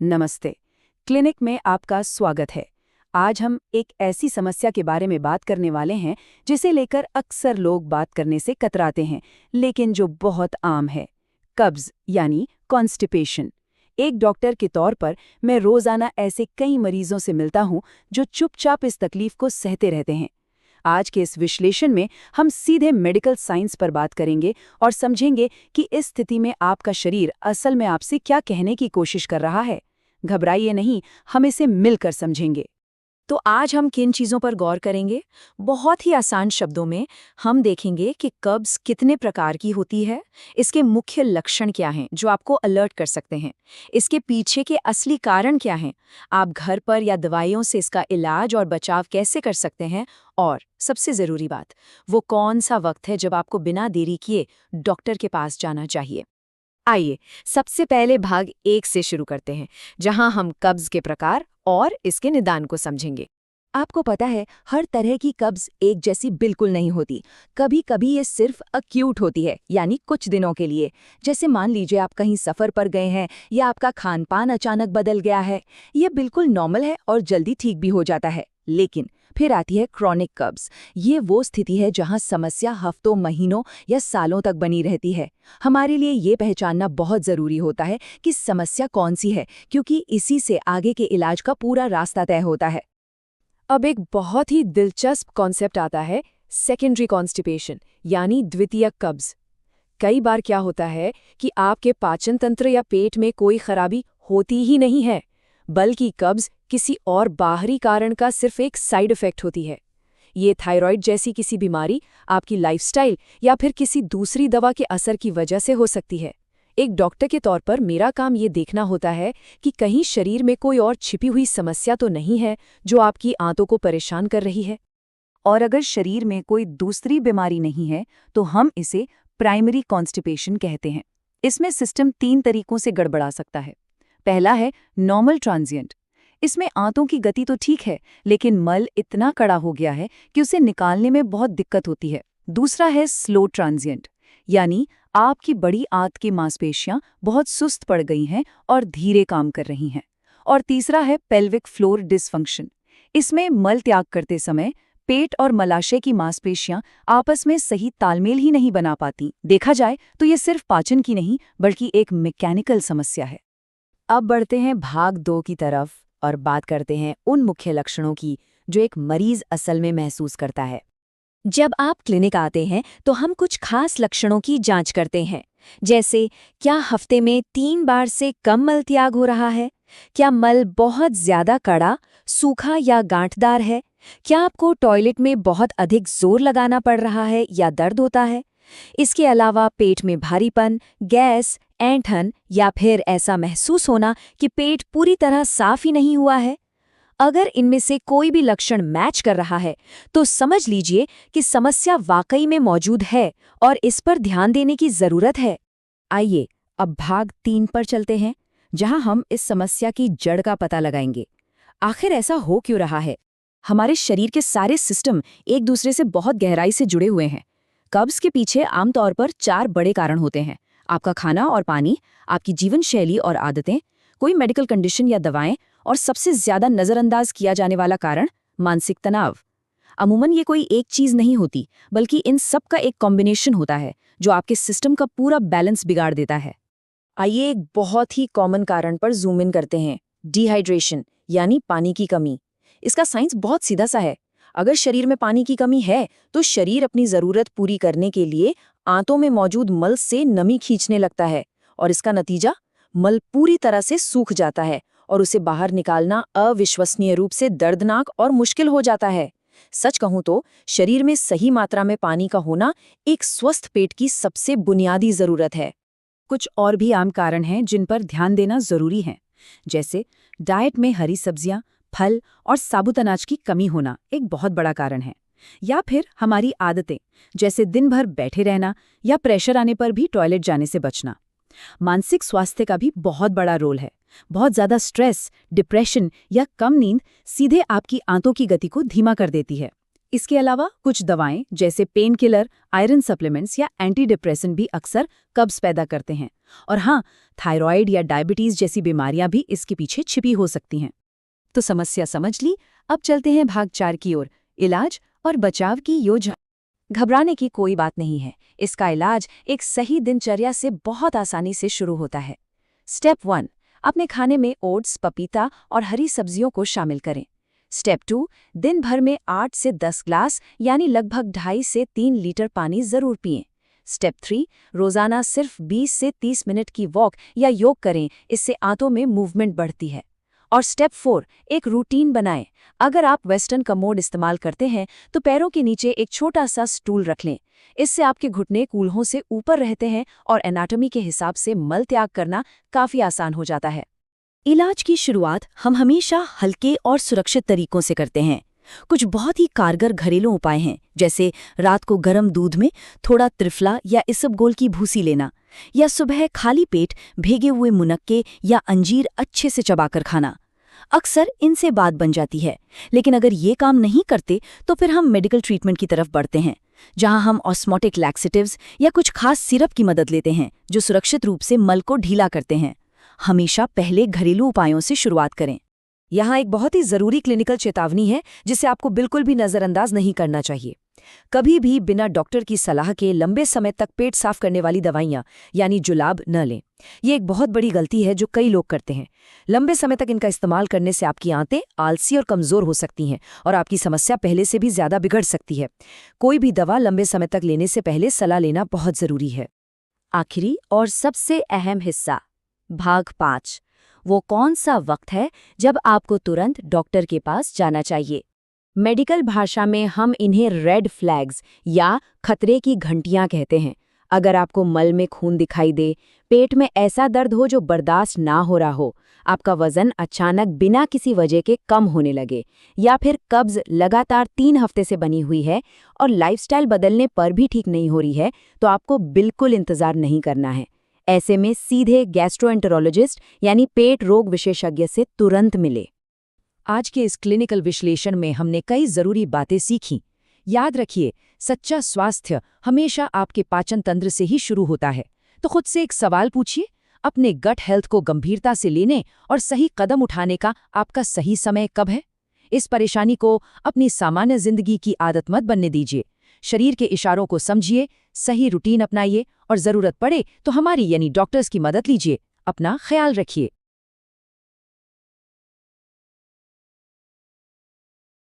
नमस्ते। क्लिनिक में आपका स्वागत है। आज हम एक ऐसी समस्या के बारे में बात करने वाले हैं जिसे लेकर अक्सर लोग बात करने से कतराते हैं, लेकिन जो बहुत आम है, कब्ज यानी कॉन्स्टिपेशन। एक डॉक्टर के तौर पर मैं रोजाना ऐसे कई मरीजों से मिलता हूं जो चुपचाप इस तकलीफ को सहते रहते हैं। आज के इस विश्लेषण में हम सीधे मेडिकल साइंस पर बात करेंगे और समझेंगे कि इस स्थिति में आपका शरीर असल में आपसे क्या कहने की कोशिश कर रहा है। घबराइए नहीं, हम इसे मिलकर समझेंगे। तो आज हम किन चीज़ों पर गौर करेंगे? बहुत ही आसान शब्दों में हम देखेंगे कि कब्ज़ कितने प्रकार की होती है, इसके मुख्य लक्षण क्या हैं जो आपको अलर्ट कर सकते हैं, इसके पीछे के असली कारण क्या हैं, आप घर पर या दवाइयों से इसका इलाज और बचाव कैसे कर सकते हैं, और सबसे ज़रूरी बात, वो कौन सा वक्त है जब आपको बिना देरी किए डॉक्टर के पास जाना चाहिए। आइए सबसे पहले भाग 1 से शुरू करते हैं, जहां हम कब्ज के प्रकार और इसके निदान को समझेंगे। आपको पता है, हर तरह की कब्ज एक जैसी बिल्कुल नहीं होती। कभी कभी ये सिर्फ अक्यूट होती है, यानी कुछ दिनों के लिए। जैसे मान लीजिए आप कहीं सफर पर गए हैं या आपका खान पान अचानक बदल गया है। ये बिल्कुल नॉर्मल है और जल्दी ठीक भी हो जाता है। लेकिन फिर आती है क्रॉनिक कब्ज। ये वो स्थिति है जहां समस्या हफ्तों, महीनों या सालों तक बनी रहती है। हमारे लिए ये पहचानना बहुत जरूरी होता है कि समस्या कौन सी है, क्योंकि इसी से आगे के इलाज का पूरा रास्ता तय होता है। अब एक बहुत ही दिलचस्प कॉन्सेप्ट आता है, सेकेंडरी कॉन्स्टिपेशन यानी द्वितीयक कब्ज। कई बार क्या होता है कि आपके पाचन तंत्र या पेट में कोई खराबी होती ही नहीं है, बल्कि कब्ज किसी और बाहरी कारण का सिर्फ एक साइड इफेक्ट होती है। ये थायराइड जैसी किसी बीमारी, आपकी लाइफस्टाइल या फिर किसी दूसरी दवा के असर की वजह से हो सकती है। एक डॉक्टर के तौर पर मेरा काम ये देखना होता है कि कहीं शरीर में कोई और छिपी हुई समस्या तो नहीं है जो आपकी आंतों को परेशान कर रही है। और अगर शरीर में कोई दूसरी बीमारी नहीं है तो हम इसे प्राइमरी कॉन्स्टिपेशन कहते हैं। इसमें सिस्टम 3 तरीकों से गड़बड़ा सकता है। पहला है नॉर्मल ट्रांजिएंट। इसमें आंतों की गति तो ठीक है, लेकिन मल इतना कड़ा हो गया है कि उसे निकालने में बहुत दिक्कत होती है। दूसरा है स्लो ट्रांजिएंट, यानी आपकी बड़ी आंत की मांसपेशियां बहुत सुस्त पड़ गई हैं और धीरे काम कर रही हैं। और तीसरा है पेल्विक फ्लोर डिसफंक्शन। इसमें मल त्याग करते समय पेट और मलाशय की मांसपेशियां आपस में सही तालमेल ही नहीं बना पाती। देखा जाए तो ये सिर्फ पाचन की नहीं, बल्कि एक मैकेनिकल समस्या है। अब बढ़ते हैं भाग 2 की तरफ और बात करते हैं उन मुख्य लक्षणों की जो एक मरीज असल में महसूस करता है। जब आप क्लिनिक आते हैं तो हम कुछ खास लक्षणों की जांच करते हैं, जैसे क्या हफ्ते में 3 बार से कम मल त्याग हो रहा है, क्या मल बहुत ज्यादा कड़ा, सूखा या गांठदार है, क्या आपको टॉयलेट में बहुत अधिक जोर लगाना पड़ रहा है या दर्द होता है। इसके अलावा पेट में भारीपन, गैस, ऐंठन या फिर ऐसा महसूस होना कि पेट पूरी तरह साफ ही नहीं हुआ है। अगर इनमें से कोई भी लक्षण मैच कर रहा है तो समझ लीजिए कि समस्या वाकई में मौजूद है और इस पर ध्यान देने की जरूरत है। आइए अब भाग 3 पर चलते हैं, जहां हम इस समस्या की जड़ का पता लगाएंगे। आखिर ऐसा हो क्यों रहा है? हमारे शरीर के सारे सिस्टम एक दूसरे से बहुत गहराई से जुड़े हुए हैं। कब्ज के पीछे आमतौर पर 4 बड़े कारण होते हैं: आपका खाना और पानी, आपकी जीवन शैली और आदतें, कोई मेडिकल कंडीशन या दवाएं, और सबसे ज्यादा नजरअंदाज किया जाने वाला कारण मानसिक तनाव। अमूमन ये कोई एक चीज नहीं होती, बल्कि इन सब का एक कॉम्बिनेशन होता है जो आपके सिस्टम का पूरा बैलेंस बिगाड़ देता है। आइए एक बहुत ही कॉमन कारण पर जूम इन करते हैं, डिहाइड्रेशन यानी पानी की कमी। इसका साइंस बहुत सीधा सा है। अगर शरीर में पानी की कमी है तो शरीर अपनी जरूरत पूरी करने के लिए आंतों में मौजूद मल से नमी खींचने लगता है, और इसका नतीजा, मल पूरी तरह से सूख जाता है और उसे बाहर निकालना अविश्वसनीय रूप से दर्दनाक और मुश्किल हो जाता है। सच कहूं तो शरीर में सही मात्रा में पानी का होना एक स्वस्थ पेट की सबसे बुनियादी जरूरत है। कुछ और भी आम कारण हैं जिन पर ध्यान देना जरूरी है, जैसे डाइट में हरी सब्जियां, फल और साबुत अनाज की कमी होना एक बहुत बड़ा कारण है। या फिर हमारी आदतें, जैसे दिन भर बैठे रहना या प्रेशर आने पर भी टॉयलेट जाने से बचना। मानसिक स्वास्थ्य का भी बहुत बड़ा रोल है। बहुत ज्यादा स्ट्रेस, डिप्रेशन या कम नींद सीधे आपकी आंतों की गति को धीमा कर देती है। इसके अलावा कुछ दवाएं जैसे पेन किलर, आयरन सप्लीमेंट्स या एंटी डिप्रेसेंट भी अक्सर कब्ज पैदा करते हैं। और हाँ, थायराइड या डायबिटीज जैसी बीमारियां भी इसके पीछे छिपी हो सकती हैं। तो समस्या समझ ली, अब चलते हैं भाग 4 की ओर, इलाज और बचाव की योजना। घबराने की कोई बात नहीं है। इसका इलाज एक सही दिनचर्या से बहुत आसानी से शुरू होता है। स्टेप 1, अपने खाने में ओट्स, पपीता और हरी सब्जियों को शामिल करें। स्टेप 2, दिन भर में 8 से 10 ग्लास यानी लगभग 2.5 से 3 लीटर पानी जरूर पिएं। स्टेप 3, रोजाना सिर्फ 20 से 30 मिनट की वॉक या योग करें, इससे आंतों में मूवमेंट बढ़ती है। और स्टेप 4, एक रूटीन बनाएं। अगर आप वेस्टर्न कमोड इस्तेमाल करते हैं तो पैरों के नीचे एक छोटा सा स्टूल रख लें। इससे आपके घुटने कूल्हों से ऊपर रहते हैं और एनाटॉमी के हिसाब से मल त्याग करना काफी आसान हो जाता है। इलाज की शुरुआत हम हमेशा हल्के और सुरक्षित तरीकों से करते हैं। कुछ बहुत ही कारगर घरेलू उपाय हैं, जैसे रात को गर्म दूध में थोड़ा त्रिफला या इसबगोल की भूसी लेना, या सुबह खाली पेट भीगे हुए मुनक्के या अंजीर अच्छे से चबाकर खाना। अक्सर इनसे बात बन जाती है, लेकिन अगर ये काम नहीं करते तो फिर हम मेडिकल ट्रीटमेंट की तरफ बढ़ते हैं, जहां हम ऑस्मोटिक लैक्सेटिव्स या कुछ खास सिरप की मदद लेते हैं जो सुरक्षित रूप से मल को ढीला करते हैं। हमेशा पहले घरेलू उपायों से शुरुआत करें। यहाँ एक बहुत ही जरूरी क्लिनिकल चेतावनी है जिसे आपको बिल्कुल भी नजरअंदाज नहीं करना चाहिए। कभी भी बिना डॉक्टर की सलाह के लंबे समय तक पेट साफ करने वाली दवाइयाँ यानी जुलाब न लें। ये एक बहुत बड़ी गलती है जो कई लोग करते हैं। लंबे समय तक इनका इस्तेमाल करने से आपकी आंतें आलसी और कमजोर हो सकती हैं और आपकी समस्या पहले से भी ज्यादा बिगड़ सकती है। कोई भी दवा लंबे समय तक लेने से पहले सलाह लेना बहुत जरूरी है। आखिरी और सबसे अहम हिस्सा, भाग 5, वो कौन सा वक्त है जब आपको तुरंत डॉक्टर के पास जाना चाहिए। मेडिकल भाषा में हम इन्हें रेड फ्लैग्स या खतरे की घंटियां कहते हैं। अगर आपको मल में खून दिखाई दे, पेट में ऐसा दर्द हो जो बर्दाश्त ना हो रहा हो, आपका वजन अचानक बिना किसी वजह के कम होने लगे, या फिर कब्ज लगातार 3 हफ्ते से बनी हुई है और लाइफस्टाइल बदलने पर भी ठीक नहीं हो रही है, तो आपको बिल्कुल इंतजार नहीं करना है। ऐसे में सीधे गैस्ट्रोएंटेरोलॉजिस्ट यानी पेट रोग विशेषज्ञ से तुरंत मिले। आज के इस क्लिनिकल विश्लेषण में हमने कई जरूरी बातें सीखी। याद रखिए, सच्चा स्वास्थ्य हमेशा आपके पाचन तंत्र से ही शुरू होता है। तो खुद से एक सवाल पूछिए, अपने गट हेल्थ को गंभीरता से लेने और सही कदम उठाने का आपका सही समय कब है? इस परेशानी को अपनी सामान्य जिंदगी की आदत मत बनने दीजिए। शरीर के इशारों को समझिए, सही रूटीन अपनाइए और जरूरत पड़े तो हमारी यानी डॉक्टर्स की मदद लीजिए। अपना ख्याल रखिए।